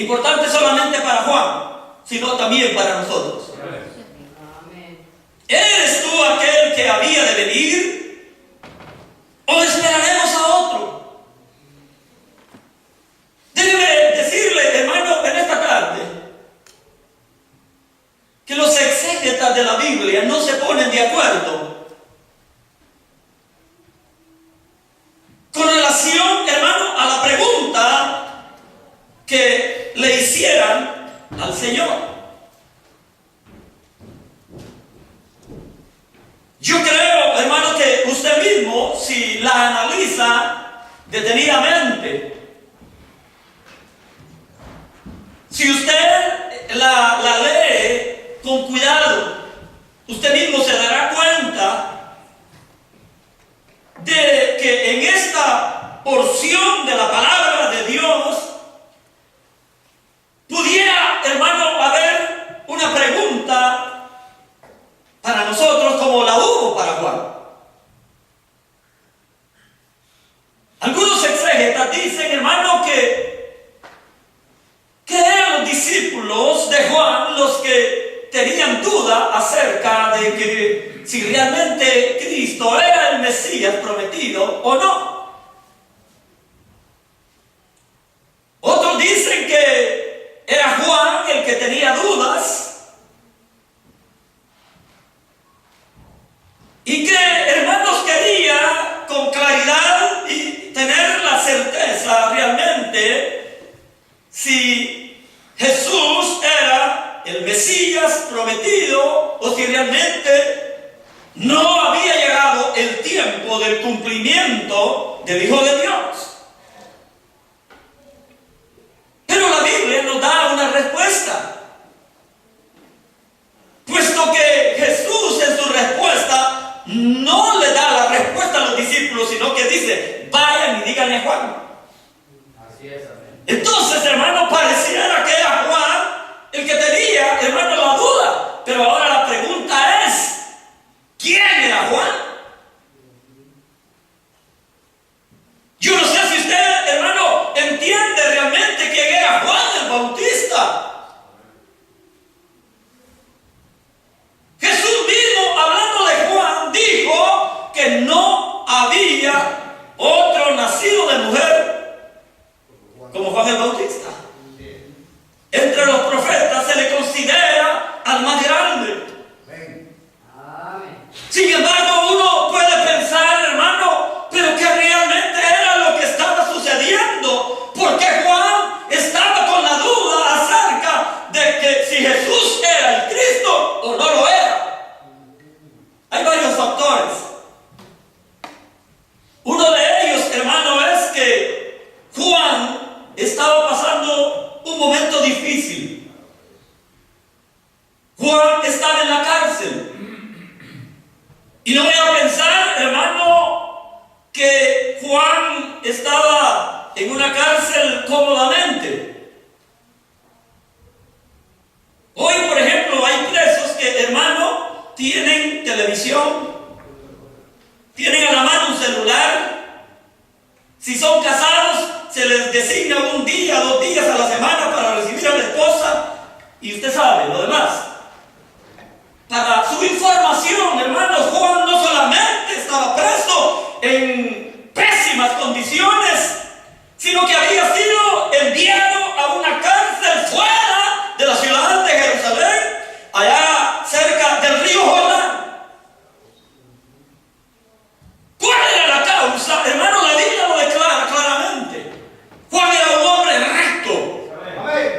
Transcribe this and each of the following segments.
importante solamente para Juan, sino también para nosotros. ¿Eres tú aquel que había de venir? ¿O esperaremos a otro? Déjeme decirle, hermano, en esta tarde, que los exégetas de la Biblia no se ponen de acuerdo con relación, hermano, a la pregunta que le hicieran al Señor. Yo creo, hermano, que usted mismo, si la analiza detenidamente, si usted la lee con cuidado, usted mismo se dará cuenta de que en esta porción de la palabra de Dios pudiera, hermano, haber una pregunta para nosotros como la hubo para Juan. Algunos exégetas dicen, hermano, que eran los discípulos de Juan los que tenían duda acerca de que si realmente Cristo era el Mesías prometido o no. Otros dicen que era Juan el que tenía dudas y que, hermanos, quería con claridad y tener la certeza realmente si Jesús era el Mesías prometido o si realmente no había llegado el tiempo del cumplimiento del Hijo de Dios. Pero la Biblia nos da una respuesta, puesto que Jesús en su respuesta no le da la respuesta a los discípulos, sino que dice, vayan y díganle a Juan. Así es, amén. Entonces, hermano, pareciera que era Juan el que tenía, hermano, la duda. Pero ahora la pregunta es, ¿quién era Juan? Yo no sé si usted, hermano, entiende realmente quién era Juan el Bautista. Jesús mismo, hablando de Juan, dijo que no había otro nacido de mujer como Juan el Bautista. Entre los profetas se le considera al más grande. Sin embargo, uno puede pensar, hermano, pero que realmente era lo que estaba sucediendo, porque Juan estaba con la duda acerca de que si Jesús era el Cristo o no lo era. Hay varios factores. Uno de ellos, hermano, es que Juan estaba pasando un momento difícil. Juan estaba en la cárcel. Y no voy a pensar, hermano, que Juan estaba en una cárcel cómodamente. Hoy, por ejemplo, hay presos que, hermano, tienen televisión, tienen a la mano un celular. Si son casados, se les designa un día, 2 días a la semana para recibir a la esposa. Y usted sabe lo demás. Para su información, hermanos, Juan no solamente estaba preso en pésimas condiciones, sino que había sido enviado a una cárcel fuera de la ciudad de Jerusalén, allá cerca del río Jordán. ¿Cuál era la causa? Hermano, la Biblia lo declara claramente. Juan era un hombre recto.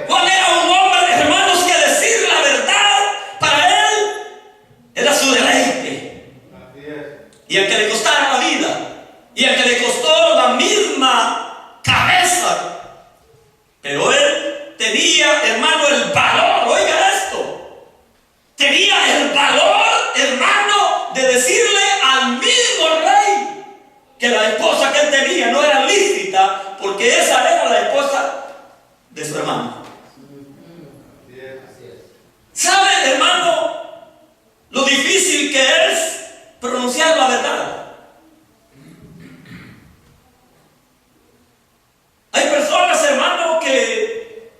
Juan era un hombre, hermanos, que decir la verdad para él era su deleite. Y al que le costara la vida, y al que le costó la misma cabeza, pero él tenía, hermano, el valor, oiga esto, tenía el valor, hermano, de decirle al mismo rey que la esposa que él tenía no era lícita, porque esa era la esposa de su hermano. ¿Sabe, hermano, lo difícil que es pronunciar la verdad? Hay personas, hermano, que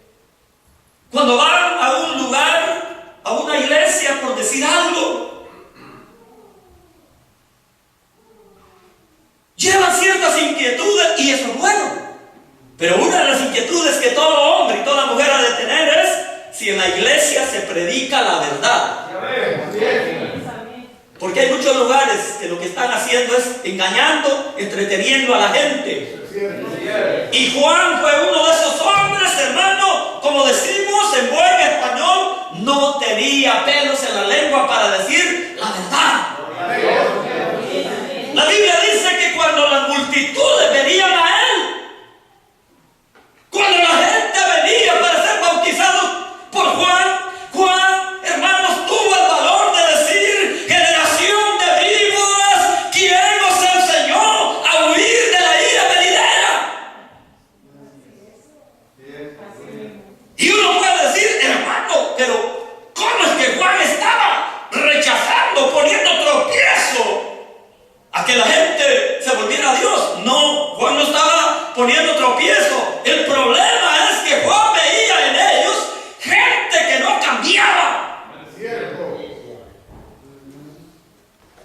Pero una de las inquietudes que todo hombre y toda mujer ha de tener es si en la iglesia se predica la verdad. Porque hay muchos lugares que lo que están haciendo es engañando, entreteniendo a la gente. Y Juan fue uno de esos hombres, hermano, como decimos en buen español, no tenía pelos en la lengua para decir la verdad. La Biblia dice que cuando las multitudes venían a él, cuando la gente venía para ser bautizados por Juan, hermanos, tuvo el valor de decir: generación de víboras, ¿quién os enseñó a huir de la ira venidera? Y uno puede decir: hermano, pero ¿cómo es que Juan estaba rechazando, poniendo tropiezo a que la gente se volviera a Dios? No, Juan no estaba poniendo tropiezo. El problema es que Juan veía en ellos gente que no cambiaba.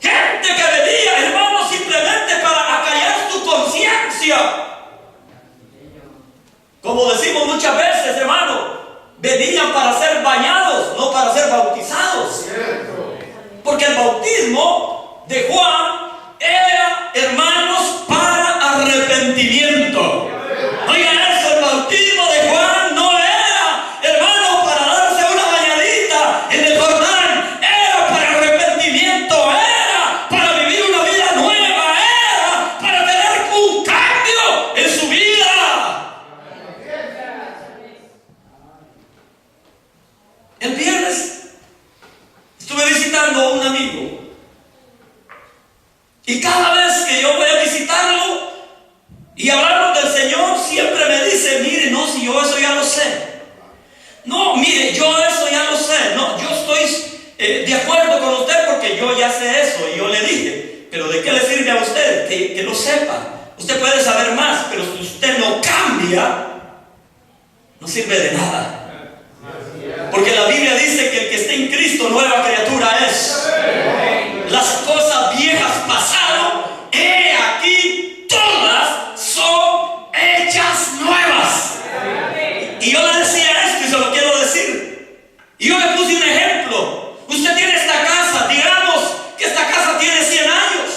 Gente que venía, hermano, simplemente para acallar su conciencia. Como decimos muchas veces, hermano, venían para ser bañados, no para ser bautizados. Porque el bautismo de Juan era, hermanos, para arrepentimiento. Oigan eso, el bautismo de Juan no era, hermano, para darse una bañadita en el Jordán. Era para arrepentimiento, era para vivir una vida nueva, era para tener un cambio en su vida. El viernes estuve visitando a un amigo. Y cada vez que yo voy a visitarlo y hablamos del Señor, siempre me dice: mire, no, si yo eso ya lo sé. No, mire, yo eso ya lo sé. No, yo estoy de acuerdo con usted porque yo ya sé eso. Y yo le dije: pero ¿de qué le sirve a usted que lo sepa? Usted puede saber más, pero si usted no cambia, no sirve de nada. Porque la Biblia dice que el que esté en Cristo, nueva criatura es. Las cosas viejas pasaron, he aquí, todas son hechas nuevas. Y yo le decía esto y se lo quiero decir. Y yo le puse un ejemplo. Usted tiene esta casa, digamos que esta casa tiene 100 años.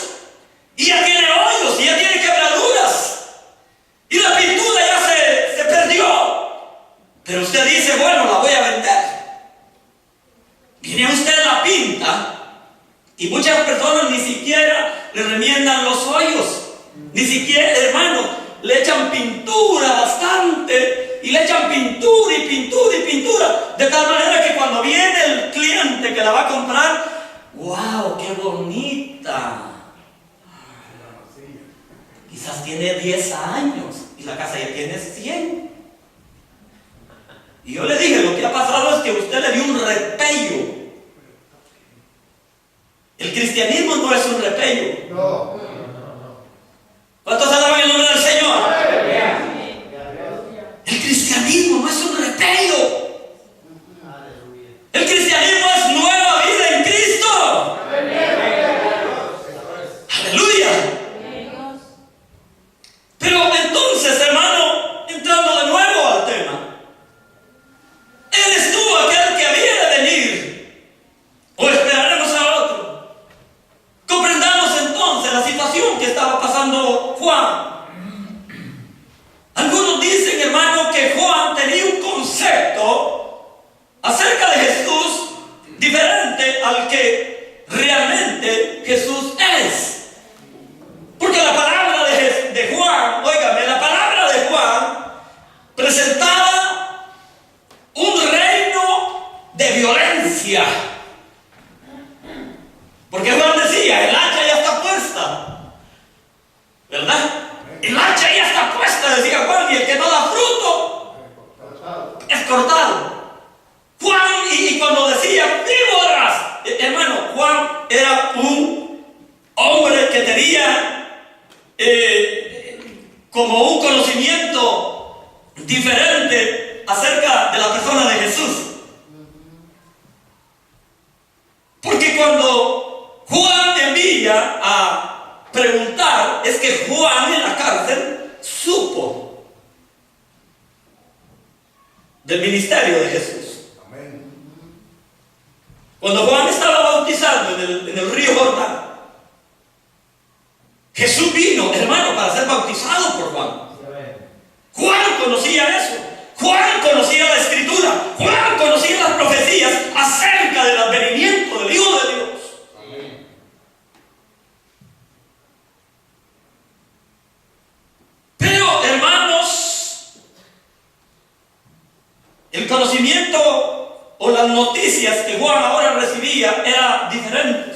Y ya tiene hoyos, y ya tiene quebraduras. Y la pintura ya se perdió. Pero usted dice: bueno, la voy a vender. Viene usted, la pinta. Y muchas personas ni siquiera le remiendan los hoyos. Ni siquiera, hermano, le echan pintura bastante. Y le echan pintura y pintura y pintura. De tal manera que cuando viene el cliente que la va a comprar, ¡wow, qué bonita! Quizás tiene 10 años y la casa ya tiene 100. Y yo le dije: lo que ha pasado es que usted le dio un repello. El cristianismo no es un repello. No. ¿Cuántos alaban el nombre del Señor? El cristianismo no es un repello. El cristianismo es nueva vida en Cristo. Aleluya. Pero entonces, hermano, entrando de nuevo al tema, ¿eres tú aquel que había de venir o esperaremos a otro? Comprendamos entonces la situación que estaba pasando Juan. Algunos dicen, hermano, que Juan tenía un concepto acerca de Jesús diferente al que realmente Jesús es. Porque la palabra de Juan, óigame, la palabra de Juan presentaba un reino de violencia. Porque Juan decía: el hacha ya está puesta, ¿verdad? El hacha ya está puesta, decía Juan, y el que no da fruto es cortado. Juan, y cuando decía víboras, hermano, Juan era un hombre que tenía como un conocimiento diferente acerca de la persona de Jesús. Porque cuando Juan envía a preguntar, es que Juan en la cárcel supo del ministerio de Jesús. Cuando Juan estaba bautizando en el río Jordán, Jesús vino, hermano, para ser bautizado por Juan. Juan conocía eso. Juan conocía la Escritura. Juan conocía las profecías acerca del advenimiento del Hijo de Dios. Pero, hermanos, el conocimiento o las noticias que Juan ahora recibía eran diferentes.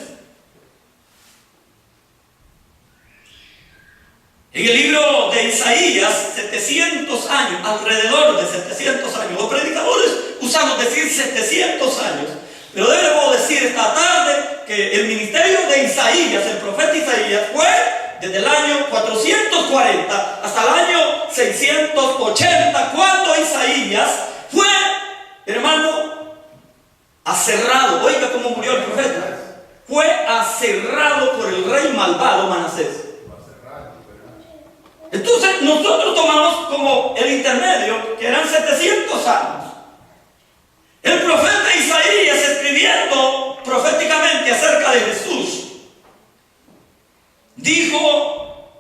En el libro de Isaías, 700 años, alrededor de 700 años, los predicadores usamos decir 700 años, pero debemos decir esta tarde que el ministerio de Isaías, el profeta Isaías, fue desde el año 440 hasta el año 680, cuando Isaías fue, hermano, aserrado. Oiga cómo murió el profeta. Fue aserrado por el rey malvado Manasés. Entonces nosotros tomamos como el intermedio, que eran 700 años. El profeta Isaías, escribiendo proféticamente acerca de Jesús, dijo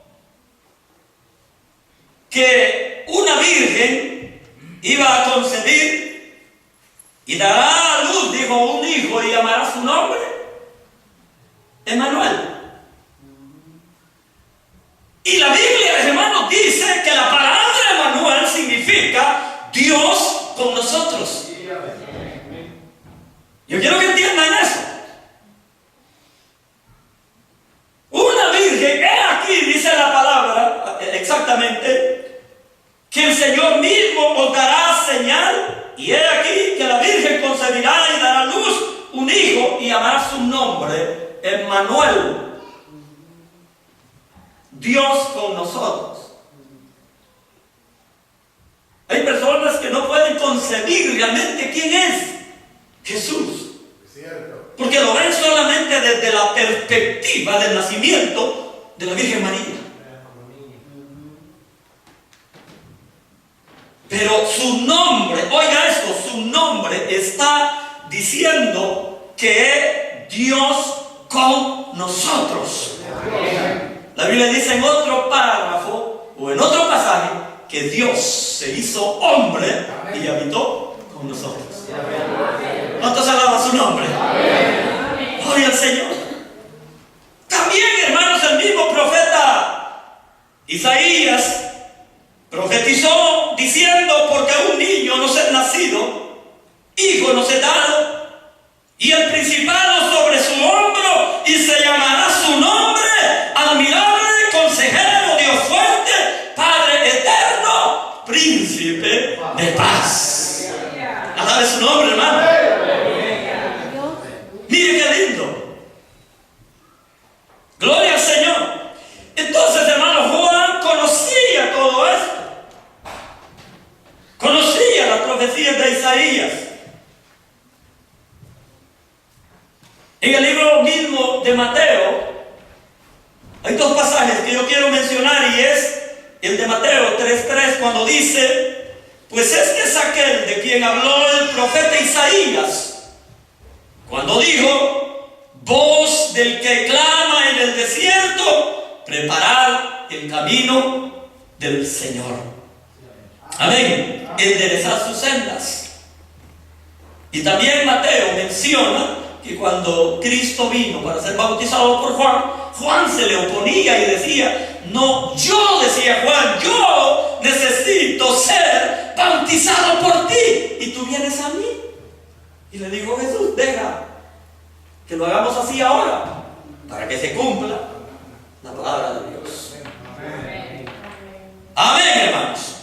que una virgen iba a concebir y dará a luz, dijo, un hijo, y llamará su nombre Emmanuel. Y la Biblia, hermanos, dice que la palabra Emmanuel significa Dios con nosotros. Yo quiero que entiendan eso. Una virgen, he aquí, dice la palabra, exactamente, que el Señor mismo os dará señal, y he aquí que la virgen concebirá y dará a luz un hijo y llamará su nombre Emmanuel. Dios con nosotros. Hay personas que no pueden concebir realmente quién es Jesús, porque lo ven solamente desde la perspectiva del nacimiento de la Virgen María. Pero su nombre, oiga esto, su nombre está diciendo que es Dios con nosotros. La Biblia dice en otro párrafo o en otro pasaje que Dios se hizo hombre y habitó con nosotros. ¿Cuántos alaban su nombre? Gloria al Señor. También, hermanos, el mismo profeta Isaías profetizó diciendo: porque un niño nos es nacido, hijo nos es dado, y el principado sobre su hombro, y se llamará su nombre admirable, consejero, Dios fuerte, Padre eterno, príncipe de paz. Alabe su nombre, hermano. Mire qué lindo. Gloria al Señor. Entonces, hermano, Juan conocía todo esto. Conocía las profecías de Isaías. En el libro mismo de Mateo hay dos pasajes que yo quiero mencionar, y es el de Mateo 3:3, cuando dice: pues este es aquel de quien habló el profeta Isaías, cuando dijo: voz del que clama en el desierto, preparad el camino del Señor. Amén. Enderezad sus sendas. Y también Mateo menciona que cuando Cristo vino para ser bautizado por Juan, Juan se le oponía y decía: no, yo, decía Juan, yo necesito ser bautizado por ti, y tú vienes a mí. Y le dijo Jesús: deja que lo hagamos así ahora, para que se cumpla la palabra de Dios. Amén, hermanos.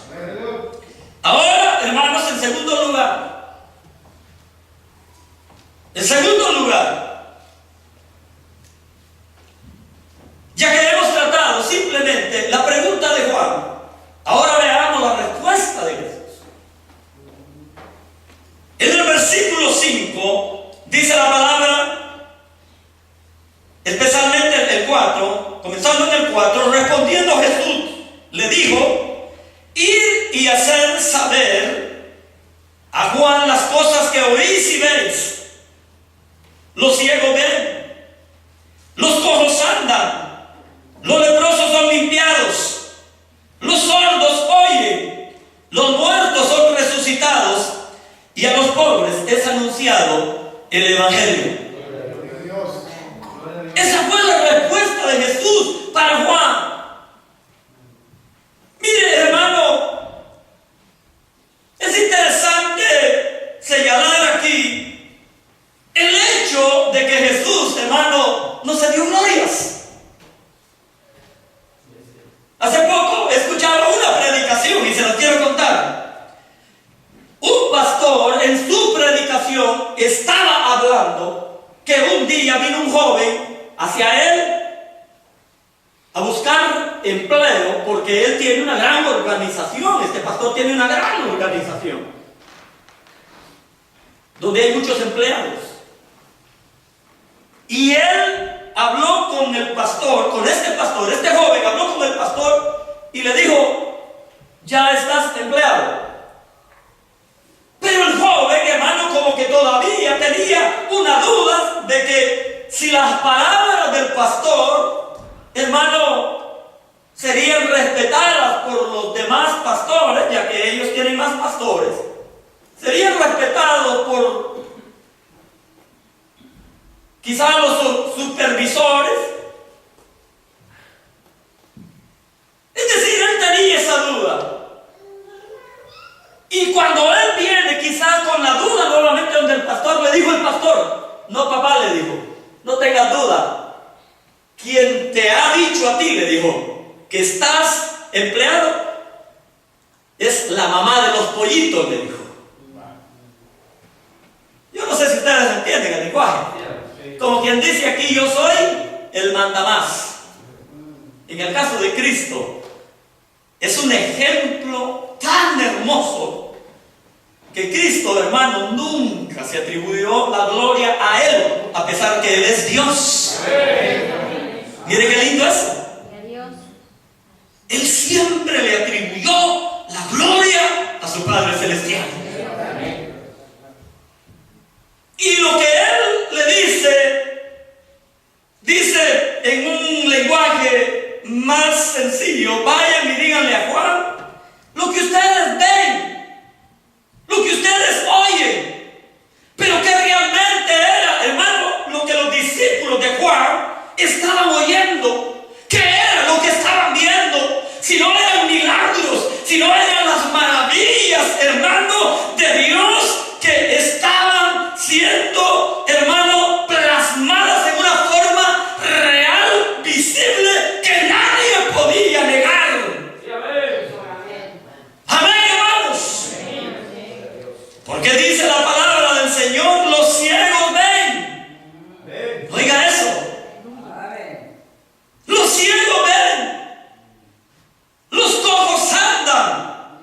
Ahora, hermanos, en segundo lugar, ya que hemos tratado simplemente la pregunta de Juan, ahora veamos la respuesta de Jesús. En el versículo 5 dice la palabra, especialmente el 4, comenzando en el 4, respondiendo Jesús, le dijo: ir y hacer saber oís y veis. Los ciegos ven, los cojos andan, los leprosos son limpiados, los sordos oyen, los muertos son resucitados, y a los pobres es anunciado el Evangelio. Esa fue la respuesta de Jesús para Juan. Mire, hermano, es interesante señalar aquí el hecho de que Jesús, hermano, no se dio glorias. Hace poco escuchaba una predicación y se la quiero contar. Un pastor en su predicación estaba hablando que un día vino un joven hacia él a buscar empleo porque él tiene una gran organización. Este pastor tiene una gran organización donde hay muchos empleados. Y él habló con el pastor, con este joven habló con el pastor y le dijo: ya estás empleado. Pero el joven, hermano, como que todavía tenía una duda de que si las palabras del pastor, hermano, serían respetadas por los demás pastores, ya que ellos tienen más pastores, serían respetados por quizás los supervisores. Es decir, él tenía esa duda. Y cuando él viene quizás con la duda nuevamente donde el pastor, le dijo el pastor: no, papá, le dijo, no tengas duda. Quien te ha dicho a ti, le dijo, que estás empleado, es la mamá de los pollitos, le dijo. Yo no sé si ustedes entienden el lenguaje. Como quien dice aquí: yo soy el mandamás. En el caso de Cristo, es un ejemplo tan hermoso que Cristo, hermano, nunca se atribuyó la gloria a Él, a pesar que Él es Dios. Mire qué lindo es. Él siempre le atribuyó la gloria a su Padre Celestial. Y lo que Él le dice en un lenguaje más sencillo: vayan y díganle a Juan lo que ustedes ven, lo que ustedes oyen. Pero que realmente era, hermano, lo que los discípulos de Juan estaban oyendo. ¿Qué era lo que estaban viendo? Si no eran milagros, si no eran las maravillas, hermano, de Dios que estaban siendo, hermano, plasmadas en una forma real, visible, que nadie podía negar. Amén, hermanos. Porque dice la palabra del Señor: los ciegos ven. Oiga eso. Los ciegos ven. Los cojos andan.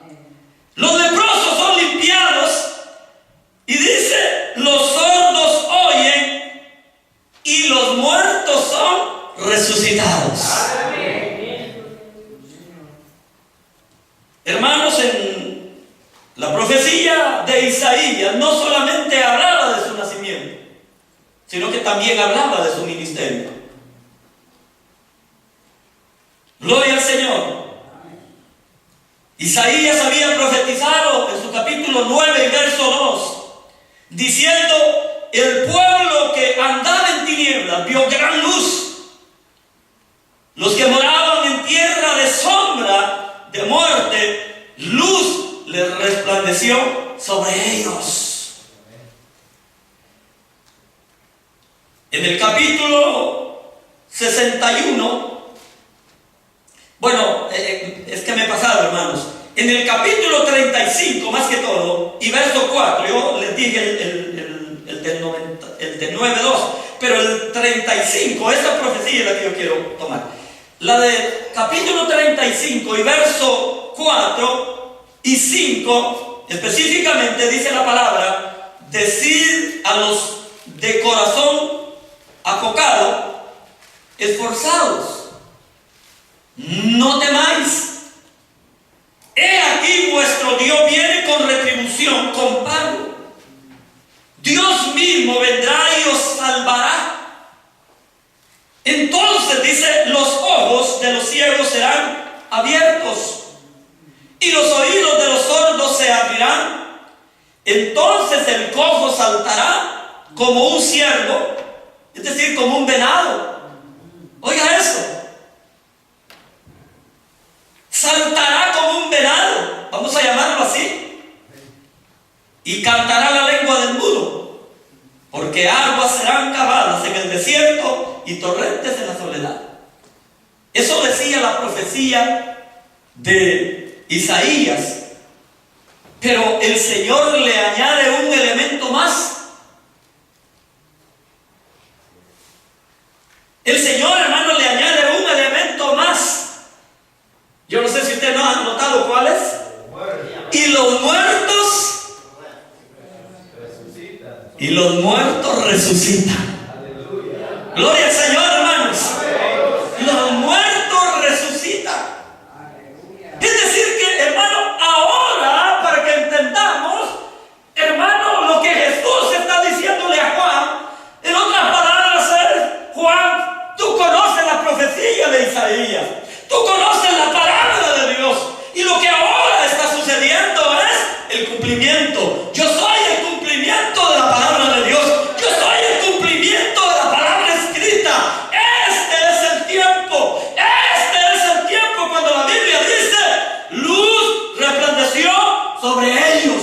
Los leprosos son limpiados. Y dice: los sordos oyen y los muertos son resucitados. Hermanos, en la profecía de Isaías no solamente hablaba de su nacimiento, sino que también hablaba de su ministerio. Gloria al Señor. Isaías había profetizado en su capítulo 9 y verso 2, diciendo: el pueblo que andaba en tinieblas vio gran luz. Los que moraban en tierra de sombra de muerte, luz les resplandeció sobre ellos. En el capítulo 61, bueno, es que me he pasado, hermanos. En el capítulo 35, más que todo, y verso 4, yo les dije el del 9.2, pero el 35, esa profecía es la que yo quiero tomar. La del capítulo 35 y verso 4 y 5, específicamente dice la palabra: decid a los de corazón afocado, esforzados, no temáis. He aquí vuestro Dios viene con retribución, con pago. Dios mismo vendrá y os salvará. Entonces dice, los ojos de los ciegos serán abiertos y los oídos de los sordos se abrirán. Entonces el cojo saltará como un ciervo, es decir, como un venado. Oiga eso. Saltará como un venado, vamos a llamarlo así. Y cantará la lengua del mudo, porque aguas serán cavadas en el desierto y torrentes en la soledad. Eso decía la profecía de Isaías. Pero el Señor le añade un elemento más. El Señor, hermano, le añade un elemento más. Yo no sé si ustedes no han notado cuál es. Y los muertos resucitan. Gloria al Señor, hermanos. Los muertos resucitan. Es decir que, hermano, ahora, para que entendamos, hermano, lo que Jesús está diciéndole a Juan, en otras palabras es: Juan, tú conoces la profecía de Isaías, tú conoces la palabra de Dios, y lo que ahora está sucediendo es el cumplimiento. Yo soy el cumplimiento de la palabra de Dios. Yo soy el cumplimiento de la palabra escrita. Este es el tiempo. Este es el tiempo cuando la Biblia dice: luz resplandeció sobre ellos.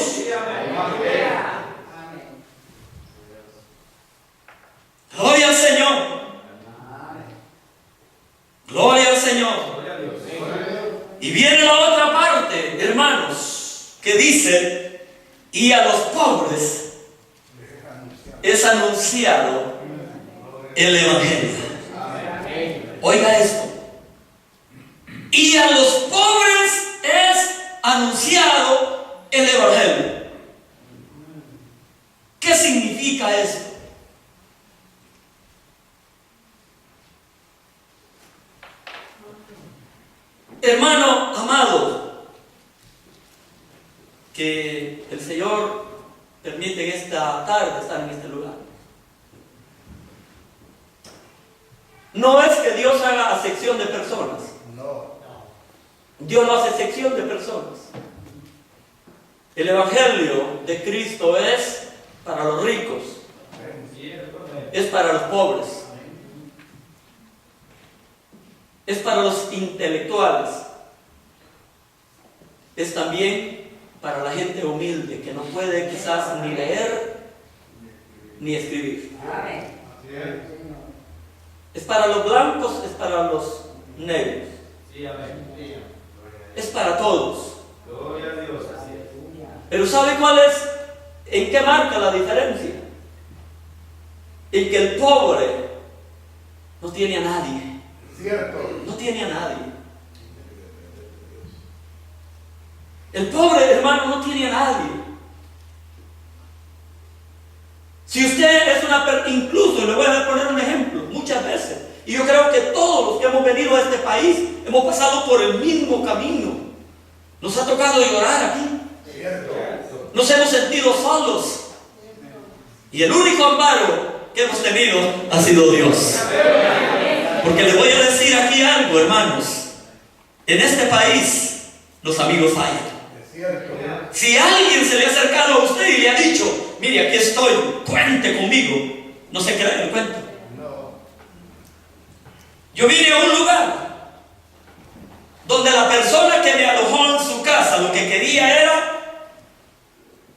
Gloria al Señor. Gloria al Señor. Y viene la otra parte, hermanos, que dice: y a los pobres es anunciado el Evangelio. Oiga esto. Y a los pobres es anunciado el Evangelio. ¿Qué significa esto? Hermano amado, que el Señor permite en esta tarde estar en este lugar. No es que Dios haga acepción de personas. Dios no hace acepción de personas. El Evangelio de Cristo es para los ricos, es para los pobres, es para los intelectuales, es también para la gente humilde que no puede quizás ni leer ni escribir. Es para los blancos, es para los negros, es para todos. Pero ¿sabe cuál es? ¿En qué marca la diferencia? En que el pobre no tiene a nadie. No tiene a nadie. El pobre, hermano, no tiene a nadie. Si usted es una persona, incluso le voy a poner un ejemplo, muchas veces, y yo creo que todos los que hemos venido a este país hemos pasado por el mismo camino. Nos ha tocado llorar aquí. Nos hemos sentido solos. Y el único amparo que hemos tenido ha sido Dios. Porque le voy a decir aquí algo, hermanos. En este país los amigos hay. Si alguien se le ha acercado a usted y le ha dicho: mire, aquí estoy, cuente conmigo, no se cree el cuento. Yo vine a un lugar donde la persona que me alojó en su casa lo que quería era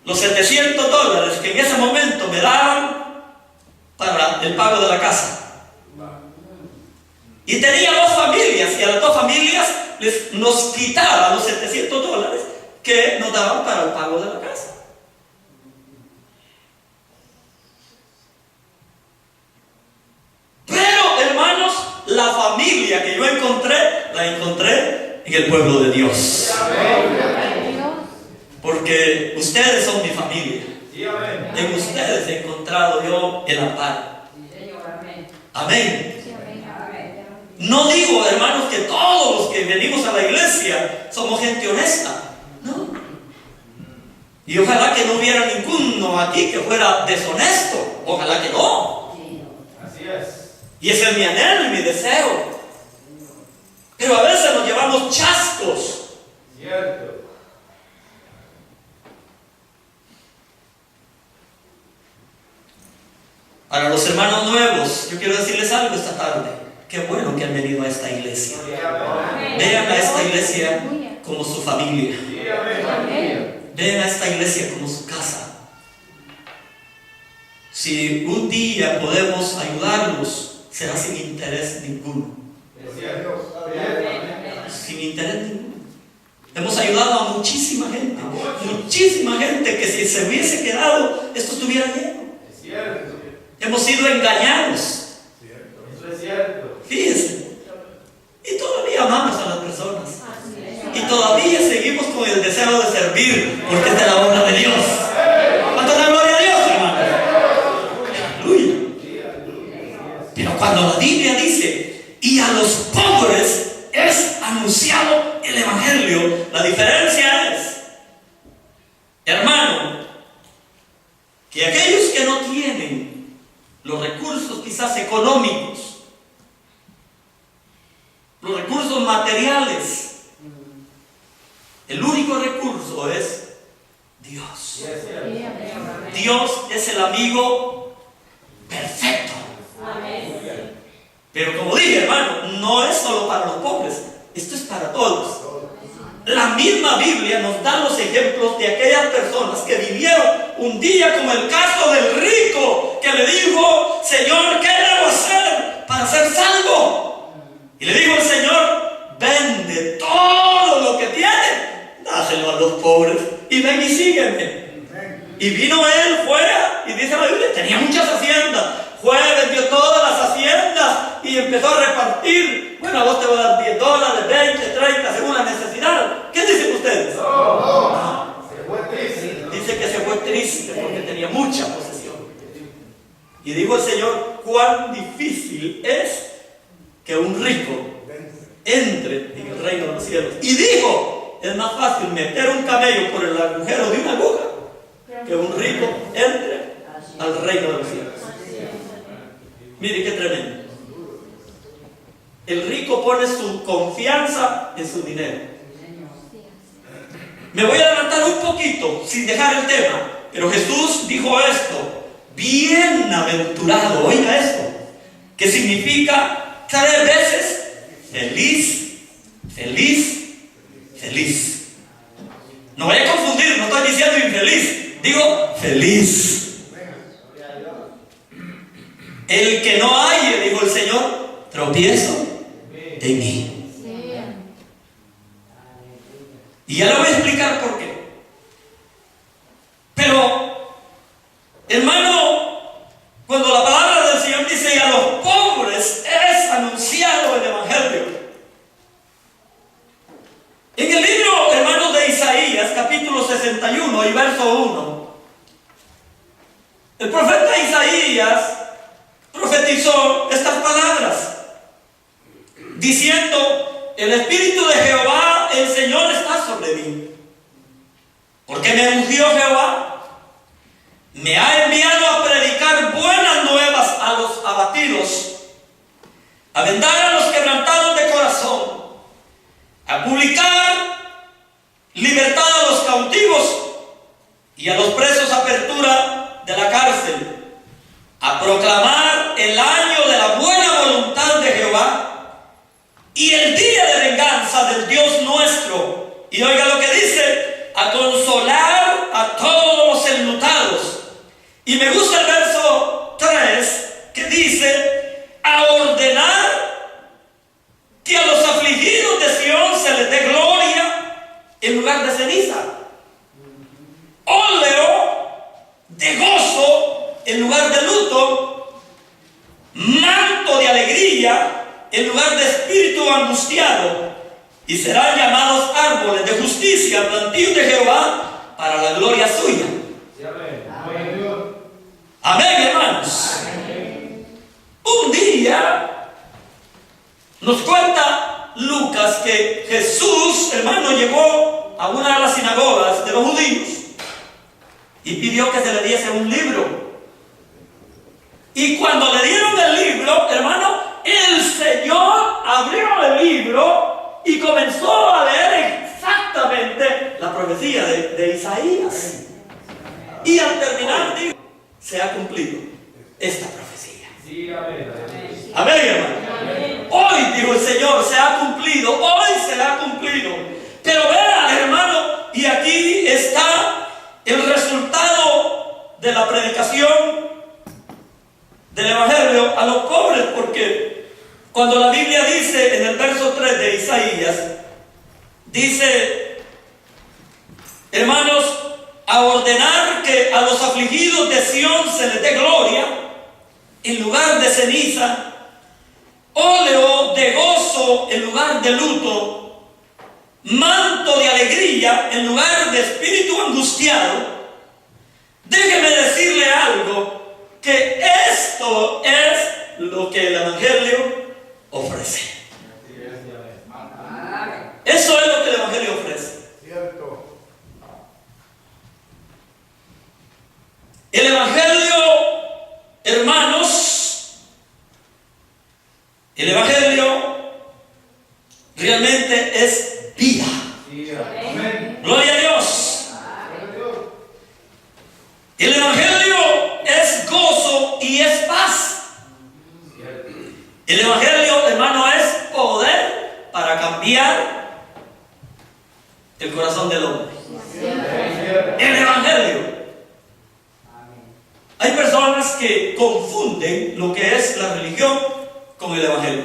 los $700 que en ese momento me daban para el pago de la casa. Y tenía 2 familias, y a las 2 familias nos quitaba los $700 que nos daban para el pago de la casa. Pero, hermanos, la familia que yo encontré, la encontré en el pueblo de Dios. Porque ustedes son mi familia. En ustedes he encontrado yo el amparo. Amén. No digo, hermanos, que todos los que venimos a la iglesia somos gente honesta. No. Y ojalá que no hubiera ninguno aquí que fuera deshonesto. Ojalá que no. Así es. Y ese es mi anhelo y mi deseo. Pero a veces nos llevamos chascos. Cierto. Para los hermanos nuevos, yo quiero decirles algo esta tarde. Qué bueno que han venido a esta iglesia. Vean a esta iglesia como su familia. Vean a esta iglesia como su casa. Si un día podemos ayudarlos, será sin interés ninguno. Sin interés ninguno. Hemos ayudado a muchísima gente. Muchísima gente que si se hubiese quedado, esto estuviera lleno. Es cierto. Hemos sido engañados. Eso es cierto. Fíjense. Y todavía amamos a las personas. Y todavía seguimos con el deseo de servir, porque es de la obra de Dios. ¿Cuánto da gloria a Dios, hermano? Aleluya. Pero cuando la Biblia dice, y a los pobres es anunciado el Evangelio, la diferencia es, hermano, que aquellos que no tienen los recursos quizás económicos, los recursos materiales, el único recurso es Dios. Dios es el amigo perfecto. Pero como dije, hermano, no es solo para los pobres, esto es para todos. La misma Biblia nos da los ejemplos de aquellas personas que vivieron un día, como el caso del rico que le dijo: Señor, ¿qué debo hacer para ser salvo? Y le dijo el Señor: vende todo lo que tienes, dáselo a los pobres y ven y sígueme. Y vino él, fue, y dice la Biblia, tenía muchas haciendas. Fue, vendió todas las haciendas y empezó a repartir. Bueno, a vos te voy a dar $10, 20, 30, según la necesidad. ¿Qué dicen ustedes? Se fue triste. Dice que se fue triste porque tenía mucha posesión. Y dijo el Señor: cuán difícil es que un rico entre en el reino de los cielos. Y dijo: es más fácil meter un camello por el agujero de una aguja que un rico entre al reino de los cielos. Mire qué tremendo. El rico pone su confianza en su dinero. Me voy a adelantar un poquito sin dejar el tema, pero Jesús dijo esto: bienaventurado, oiga esto, que significa 3 veces feliz, feliz, feliz. No vaya a confundir, no estoy diciendo infeliz, digo feliz. El que no halle, dijo el Señor, tropiezo en mí. Y ya le voy a explicar por qué. Pero, hermano, cuando la palabra del Señor dice: y a los pobres es anunciado el Evangelio. En el libro, hermanos, de Isaías, capítulo 61 y verso 1, el profeta Isaías profetizó estas palabras, diciendo: el Espíritu de Jehová, el Señor, está sobre mí, porque me ungió Jehová, me ha enviado a predicar buenas nuevas a los abatidos, a vendar a los quebrantados de corazón, a publicar libertad a los cautivos y a los presos apertura de la cárcel, a proclamar el año de la buena voluntad de Jehová y el día de venganza del Dios nuestro. Y oiga lo que dice: a consolar a todos los enlutados. Y me gusta el verso 3 que dice: a ordenar que a los afligidos de Sión se les dé gloria en lugar de ceniza, óleo de gozo en lugar de luto, manto de alegría en lugar de espíritu angustiado, y serán llamados árboles de justicia, plantíos de Jehová, para la gloria suya. Amén, hermanos. Un día nos cuenta Lucas que Jesús, hermano, llegó a una de las sinagogas de los judíos y pidió que se le diese un libro. Y cuando le dieron el libro, hermano, el Señor abrió el libro y comenzó a leer exactamente la profecía de Isaías. Y al terminar dijo: se ha cumplido esta profecía. Sí, amén. Amén, hermano. Hoy, dijo el Señor, se ha cumplido. Hoy se ha cumplido. Pero vea, hermano, y aquí está el resultado de la predicación del Evangelio a los pobres, porque cuando la Biblia dice en el verso 3 de Isaías, dice: hermanos, a ordenar que a los afligidos de Sión se les dé gloria, en lugar de ceniza, óleo de gozo en lugar de luto, manto de alegría en lugar de espíritu angustiado. Déjeme decirle algo, que esto es lo que el Evangelio ofrece. Eso es lo que el Evangelio ofrece. Cierto. El Evangelio, hermanos, el Evangelio realmente es vida. Sí, amén. Gloria a Dios. El Evangelio es gozo y es paz. El Evangelio, hermano, es poder para cambiar el corazón del hombre. El Evangelio. Hay personas que confunden lo que es la religión con el Evangelio.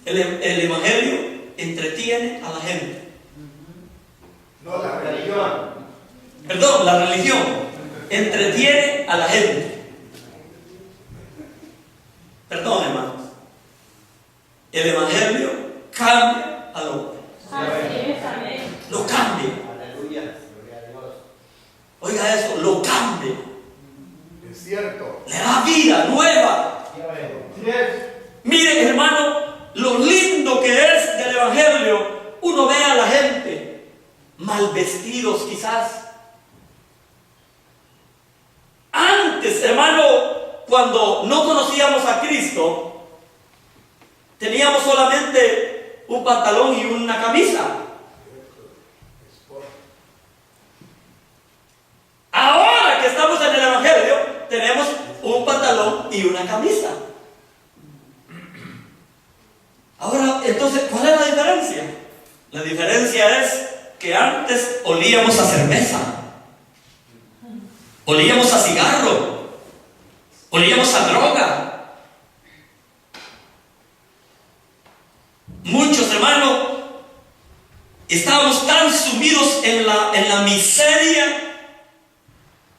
El Evangelio entretiene a la gente. No la religión. Perdón, la religión entretiene a la gente. Perdón, hermanos. El Evangelio cambia al hombre. Lo cambia. Aleluya. Gloria a Dios. Oiga eso, lo cambia. Es cierto. Le da vida nueva. Sí, amén. Miren, hermano, lo lindo que es del Evangelio. Uno ve a la gente mal vestidos quizás. Antes, hermano, cuando no conocíamos a Cristo, teníamos solamente un pantalón y una camisa. Ahora que estamos en el Evangelio, tenemos un pantalón y una camisa. Ahora, entonces, ¿cuál es la diferencia? La diferencia es que antes olíamos a cerveza, olíamos a cigarro, olíamos a droga. Muchos, hermanos, estábamos tan sumidos en la miseria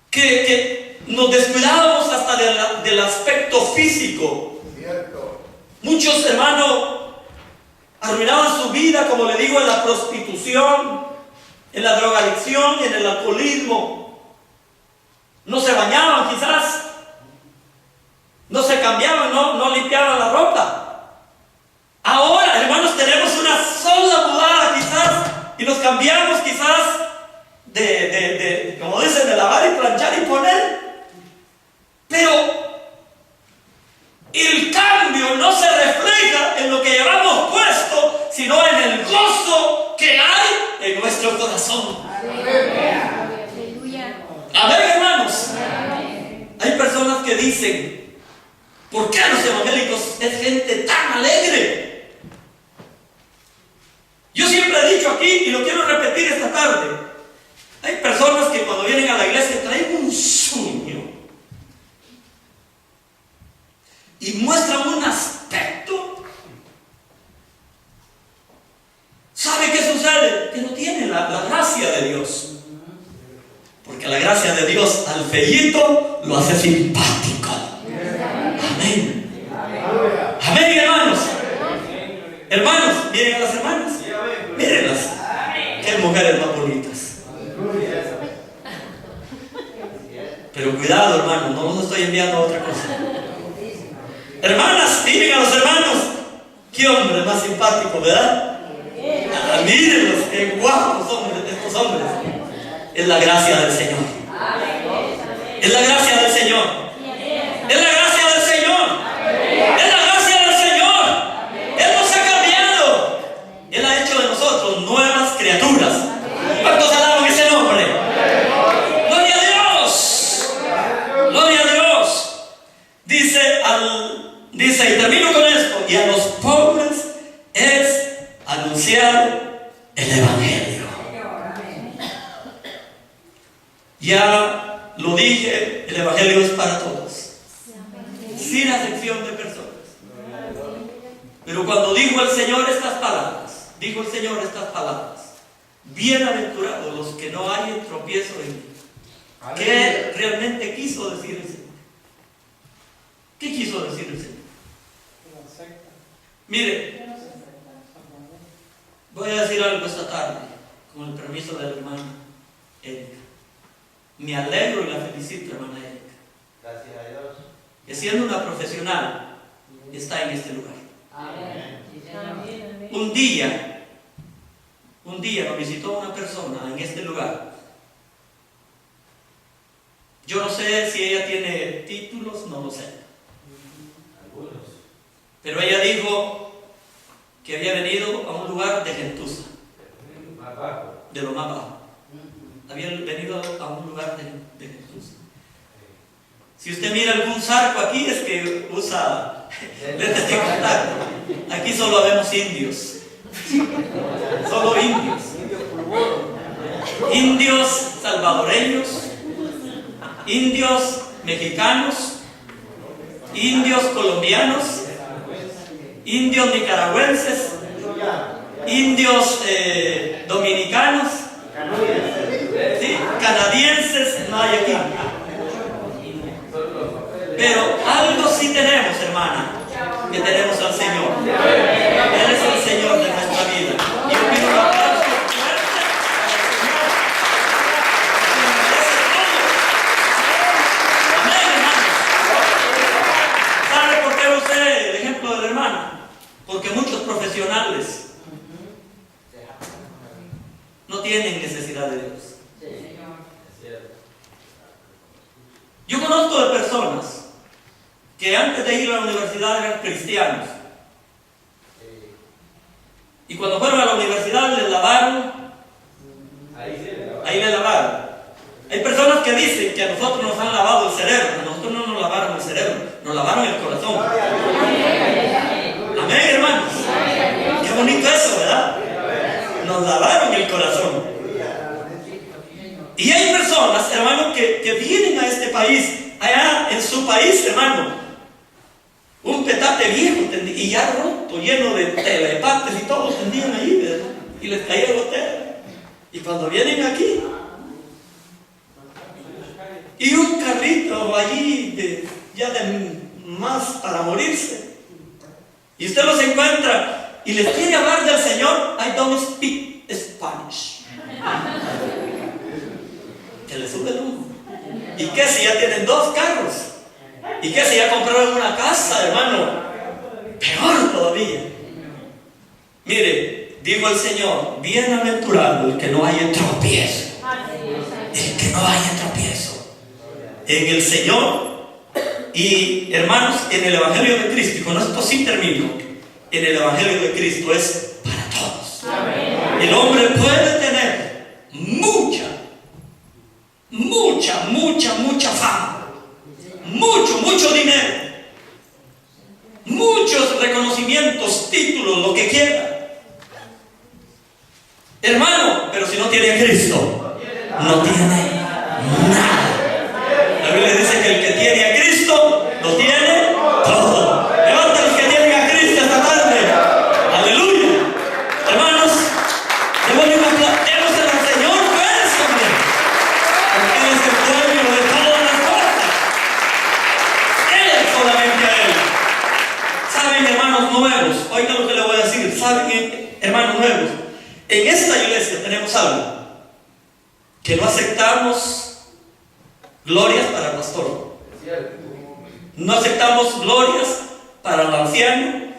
que nos descuidábamos hasta del aspecto físico. Cierto. Muchos, hermanos, arruinaban su vida, como le digo, en la prostitución, en la drogadicción y en el alcoholismo. No se bañaban quizás, no se cambiaban, no limpiaban la ropa. Ahora, hermanos, tenemos una sola mudada quizás y nos cambiamos quizás como dicen, de lavar y planchar y poner. Pero el cambio no se refleja en lo que llevamos puesto, sino en el gozo que hay en nuestro corazón. Amén, hermanos. Hay personas que dicen: ¿por qué los evangélicos es gente tan alegre? Yo siempre he dicho aquí, y lo quiero repetir esta tarde, hay personas que cuando vienen a la iglesia traen un sueño y muestran un aspecto. ¿Sabe qué sucede? Que no tienen la gracia de Dios. Porque la gracia de Dios al feíto lo hace simpático. Amén. Amén, hermanos. Hermanos, miren a las hermanas. Mírenlas. Qué mujeres más bonitas. Pero cuidado, hermanos, no los estoy enviando a otra cosa. Hermanas, miren a los hermanos. Qué hombre más simpático, ¿verdad? Mírenlos, qué guapos son estos hombres. Es la gracia del Señor. Es la gracia del Señor. Es la gracia del Señor. Es la gracia del Señor. Él nos ha cambiado. Él ha hecho de nosotros nuevas criaturas. ¿Cuántos alaban ese nombre? Gloria a Dios. Gloria a Dios. Dice, y termino con esto, y a los pobres es anunciar el Evangelio. Ya lo dije, el Evangelio es para todos, sin acepción de personas. Pero cuando dijo el Señor estas palabras, bienaventurados los que no hayan tropiezo en mí. ¿Qué realmente quiso decir el Señor? ¿Qué quiso decir el Señor? Mire, voy a decir algo esta tarde, con el permiso de la hermana Erika. Me alegro y la felicito, hermana Erika. Gracias a Dios. Que siendo una profesional, está en este lugar. Amén. Un día nos visitó una persona en este lugar. Yo no sé si ella tiene títulos, no lo sé. Algunos. Pero ella dijo que había venido a un lugar de gentuza, Más bajo. de lo más bajo. Había venido a un lugar de gentuza. Si usted mira algún zarco aquí, es que usa lentes de contacto. Aquí solo vemos indios. Solo indios. Indios salvadoreños, indios mexicanos, indios colombianos, indios nicaragüenses, indios dominicanos, ¿sí? Canadienses, no hay aquí. Pero algo sí tenemos, hermana, que tenemos al Señor. Él es el Señor de nuestra vida. Y yo pido un aplauso fuerte. Amén, hermanos. ¿Sabe por qué usé el ejemplo de la hermana? Porque muchos profesionales no tienen necesidad de Dios. Yo conozco de personas que antes de ir a la universidad eran cristianos. Y cuando fueron a la universidad les lavaron. Ahí les lavaron. Hay personas que dicen que a nosotros nos han lavado el cerebro. A nosotros no nos lavaron el cerebro, nos lavaron el corazón. Amén, hermanos. Qué bonito eso, ¿verdad? Nos lavaron el corazón. Y hay personas, hermano, que vienen a este país. Allá en su país, hermano, un petate viejo y ya roto, lleno de telepates y todos tendían ahí, ¿verdad? Y les caía gotera. Y cuando vienen aquí, y un carrito allí ya de más para morirse, y usted los encuentra y les quiere hablar del Señor. I don't speak Spanish. Que le sube el humo. ¿Y qué si ya tienen 2 carros? ¿Y qué si ya compraron una casa, hermano? Peor todavía. Mire, dijo el Señor, bienaventurado el que no haya tropiezo. El que no haya tropiezo en el Señor. Y hermanos, en el Evangelio de Cristo, y con esto sí termino, en el Evangelio de Cristo es para todos. El hombre puede tener mucha fama, mucho dinero, muchos reconocimientos, títulos, lo que quiera, hermano, pero si no tiene a Cristo, no tiene nada. La Biblia dice que el que tiene a Cristo lo tiene todo. Levanta los que tienen a Cristo esta tarde. Aleluya. Hermanos, démosle un aplauso al Señor, pues, hombre. Porque Él es el dueño de todas las cosas. Él, solamente a Él. Saben, hermanos nuevos, oigan lo que le voy a decir. Saben, hermanos nuevos, en esta iglesia tenemos algo, que no aceptamos glorias para el pastor. No aceptamos glorias para el anciano,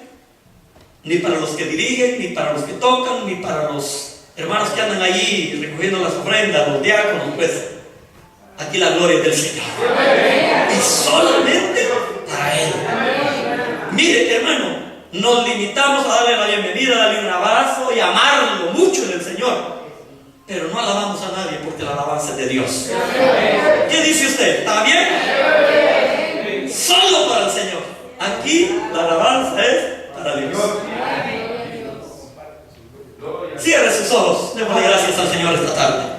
ni para los que dirigen, ni para los que tocan, ni para los hermanos que andan allí recogiendo las ofrendas, los diáconos, pues. Aquí la gloria es del Señor. Y solamente para Él. Mire, hermano, nos limitamos a darle la bienvenida, darle un abrazo y amarlo mucho en el Señor. Pero no alabamos a nadie porque la alabanza es de Dios. ¿Qué dice usted? ¿Está bien? Solo para el Señor. Aquí la alabanza es para Dios. Cierre sus ojos. Démosle gracias al Señor esta tarde.